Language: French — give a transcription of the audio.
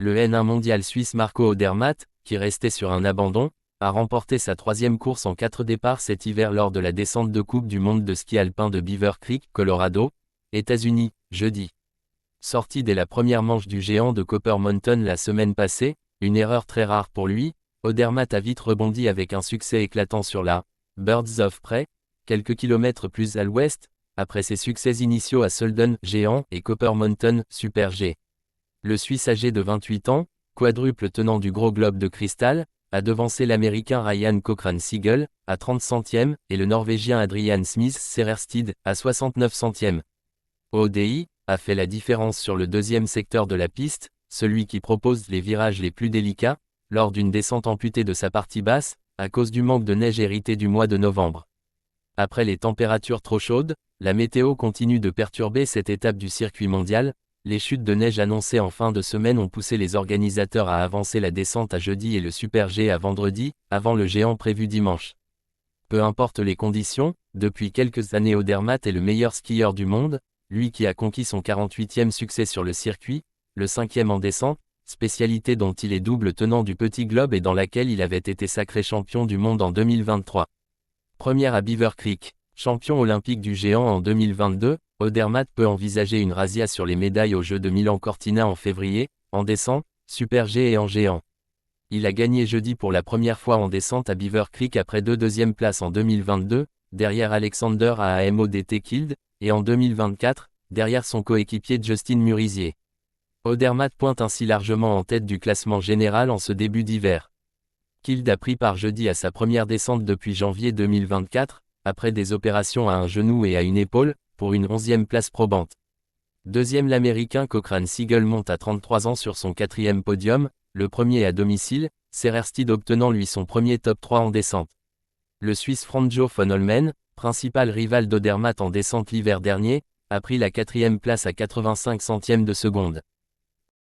Le N1 mondial suisse Marco Odermatt, qui restait sur un abandon, a remporté sa troisième course en 4 départs cet hiver lors de la descente de Coupe du monde de ski alpin de Beaver Creek, Colorado, États-Unis, jeudi. Sorti dès la première manche du géant de Copper Mountain la semaine passée, une erreur très rare pour lui, Odermatt a vite rebondi avec un succès éclatant sur la Birds of Prey, quelques kilomètres plus à l'ouest, après ses succès initiaux à Solden, géant, et Copper Mountain, super G. Le Suisse âgé de 28 ans, quadruple tenant du gros globe de cristal, a devancé l'Américain Ryan Cochrane-Siegel, à 30 centièmes, et le Norvégien Adrian Smith-Sererstid, à 69 centièmes. ODI a fait la différence sur le deuxième secteur de la piste, celui qui propose les virages les plus délicats, lors d'une descente amputée de sa partie basse, à cause du manque de neige hérité du mois de novembre. Après les températures trop chaudes, la météo continue de perturber cette étape du circuit mondial. Les chutes de neige annoncées en fin de semaine ont poussé les organisateurs à avancer la descente à jeudi et le Super G à vendredi, avant le géant prévu dimanche. Peu importe les conditions, depuis quelques années Odermatt est le meilleur skieur du monde, lui qui a conquis son 48e succès sur le circuit, le 5e en descente, spécialité dont il est double tenant du petit globe et dans laquelle il avait été sacré champion du monde en 2023. Première à Beaver Creek, champion olympique du géant en 2022, Odermatt peut envisager une razzia sur les médailles aux Jeux de Milan-Cortina en février, en descente, Super G et en géant. Il a gagné jeudi pour la première fois en descente à Beaver Creek après 2 deuxièmes places en 2022, derrière Alexander à AMODT Kild, et en 2024, derrière son coéquipier Justin Murisier. Odermatt pointe ainsi largement en tête du classement général en ce début d'hiver. Kild a pris part jeudi à sa première descente depuis janvier 2024, après des opérations à un genou et à une épaule, pour une 11e place probante. Deuxième l'Américain Cochrane-Siegel monte à 33 ans sur son 4e podium, le premier à domicile, Sererstid obtenant lui son premier top 3 en descente. Le Suisse Franjo von Holmen, principal rival d'Odermatt en descente l'hiver dernier, a pris la 4e place à 85 centièmes de seconde.